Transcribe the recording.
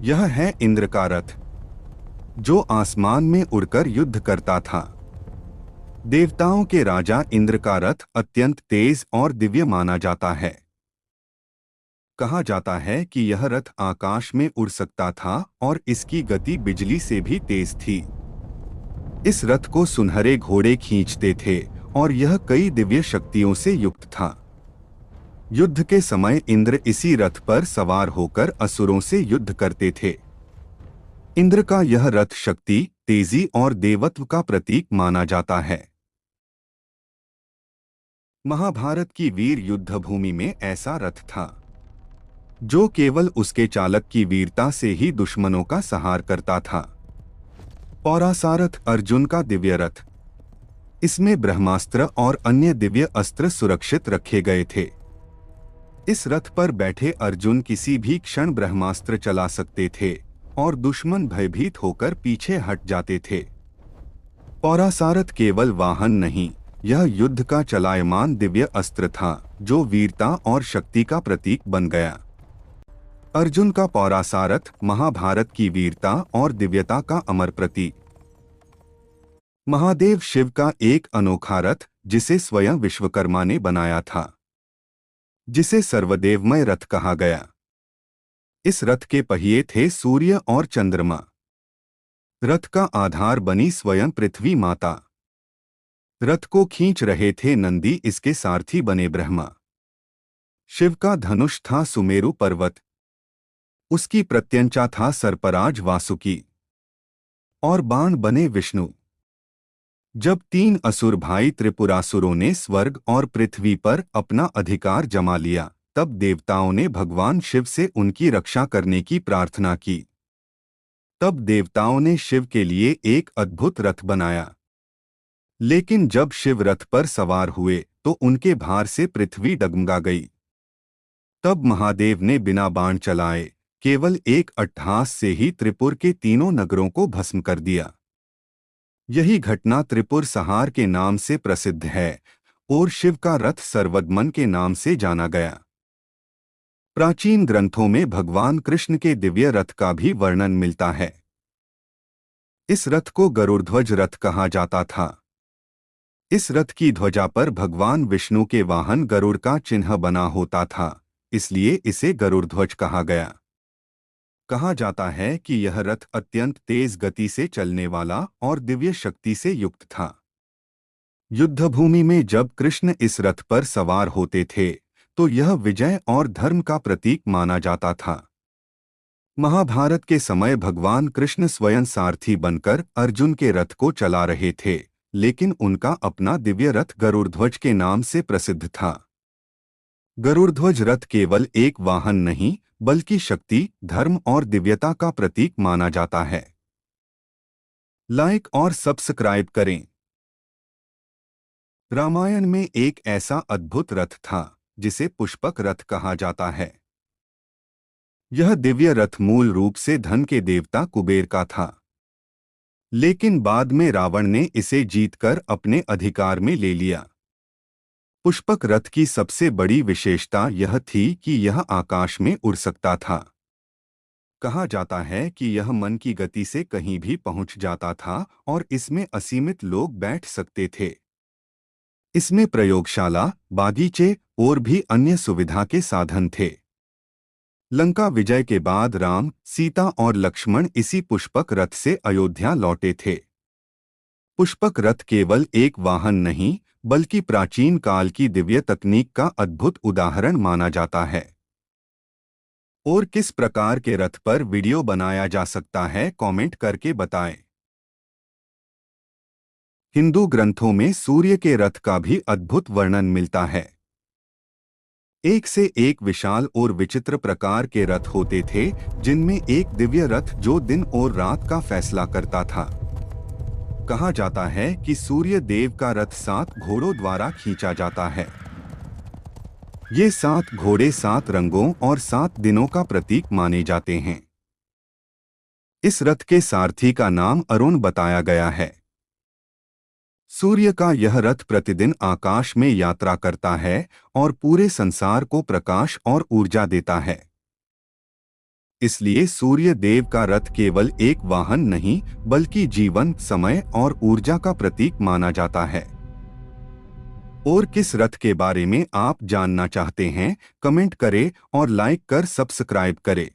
यह है इंद्र का रथ, जो आसमान में उड़कर युद्ध करता था। देवताओं के राजा इंद्र का रथ अत्यंत तेज और दिव्य माना जाता है। कहा जाता है कि यह रथ आकाश में उड़ सकता था और इसकी गति बिजली से भी तेज थी। इस रथ को सुनहरे घोड़े खींचते थे और यह कई दिव्य शक्तियों से युक्त था। युद्ध के समय इंद्र इसी रथ पर सवार होकर असुरों से युद्ध करते थे। इंद्र का यह रथ शक्ति, तेजी और देवत्व का प्रतीक माना जाता है। महाभारत की वीर युद्ध भूमि में ऐसा रथ था, जो केवल उसके चालक की वीरता से ही दुश्मनों का संहार करता था। पौरासारथ अर्जुन का दिव्य रथ। इसमें ब्रह्मास्त्र और अन्य दिव्य अस्त्र सुरक्षित रखे गए थे। इस रथ पर बैठे अर्जुन किसी भी क्षण ब्रह्मास्त्र चला सकते थे और दुश्मन भयभीत होकर पीछे हट जाते थे। पौरासारथ केवल वाहन नहीं, यह युद्ध का चलायमान दिव्य अस्त्र था, जो वीरता और शक्ति का प्रतीक बन गया। अर्जुन का पौरासारथ महाभारत की वीरता और दिव्यता का अमर प्रतीक। महादेव शिव का एक अनोखा रथ, जिसे स्वयं विश्वकर्मा ने बनाया था, जिसे सर्वदेवमय रथ कहा गया। इस रथ के पहिए थे सूर्य और चंद्रमा। रथ का आधार बनी स्वयं पृथ्वी माता। रथ को खींच रहे थे नंदी, इसके सारथी बने ब्रह्मा। शिव का धनुष था सुमेरु पर्वत, उसकी प्रत्यंचा था सर्पराज वासुकी, और बाण बने विष्णु। जब तीन असुर भाई त्रिपुरासुरों ने स्वर्ग और पृथ्वी पर अपना अधिकार जमा लिया, तब देवताओं ने भगवान शिव से उनकी रक्षा करने की प्रार्थना की। तब देवताओं ने शिव के लिए एक अद्भुत रथ बनाया। लेकिन जब शिव रथ पर सवार हुए तो उनके भार से पृथ्वी डगमगा गई। तब महादेव ने बिना बाण चलाए केवल एक अट्टहास से ही त्रिपुर के तीनों नगरों को भस्म कर दिया। यही घटना त्रिपुर संहार के नाम से प्रसिद्ध है और शिव का रथ सर्वदमन के नाम से जाना गया। प्राचीन ग्रंथों में भगवान कृष्ण के दिव्य रथ का भी वर्णन मिलता है। इस रथ को गरुड़ध्वज रथ कहा जाता था। इस रथ की ध्वजा पर भगवान विष्णु के वाहन गरुड़ का चिन्ह बना होता था, इसलिए इसे गरुड़ध्वज कहा गया। कहा जाता है कि यह रथ अत्यंत तेज गति से चलने वाला और दिव्य शक्ति से युक्त था। युद्धभूमि में जब कृष्ण इस रथ पर सवार होते थे तो यह विजय और धर्म का प्रतीक माना जाता था। महाभारत के समय भगवान कृष्ण स्वयं सारथी बनकर अर्जुन के रथ को चला रहे थे, लेकिन उनका अपना दिव्य रथ गरुड़ध्वज के नाम से प्रसिद्ध था। गरुड़ध्वज रथ केवल एक वाहन नहीं, बल्कि शक्ति, धर्म और दिव्यता का प्रतीक माना जाता है। लाइक और सब्सक्राइब करें। रामायण में एक ऐसा अद्भुत रथ था जिसे पुष्पक रथ कहा जाता है। यह दिव्य रथ मूल रूप से धन के देवता कुबेर का था, लेकिन बाद में रावण ने इसे जीतकर अपने अधिकार में ले लिया। पुष्पक रथ की सबसे बड़ी विशेषता यह थी कि यह आकाश में उड़ सकता था। कहा जाता है कि यह मन की गति से कहीं भी पहुंच जाता था और इसमें असीमित लोग बैठ सकते थे। इसमें प्रयोगशाला, बागीचे और भी अन्य सुविधा के साधन थे। लंका विजय के बाद राम, सीता और लक्ष्मण इसी पुष्पक रथ से अयोध्या लौटे थे। पुष्पक रथ केवल एक वाहन नहीं, बल्कि प्राचीन काल की दिव्य तकनीक का अद्भुत उदाहरण माना जाता है। और किस प्रकार के रथ पर वीडियो बनाया जा सकता है, कमेंट करके बताएं। हिंदू ग्रंथों में सूर्य के रथ का भी अद्भुत वर्णन मिलता है। एक से एक विशाल और विचित्र प्रकार के रथ होते थे, जिनमें एक दिव्य रथ जो दिन और रात का फैसला करता था। कहा जाता है कि सूर्य देव का रथ 7 घोड़ों द्वारा खींचा जाता है। ये 7 घोड़े 7 रंगों और 7 दिनों का प्रतीक माने जाते हैं। इस रथ के सारथी का नाम अरुण बताया गया है। सूर्य का यह रथ प्रतिदिन आकाश में यात्रा करता है और पूरे संसार को प्रकाश और ऊर्जा देता है। इसलिए सूर्य देव का रथ केवल एक वाहन नहीं बल्कि जीवन, समय और ऊर्जा का प्रतीक माना जाता है। और किस रथ के बारे में आप जानना चाहते हैं, कमेंट करें और लाइक कर सब्सक्राइब करें।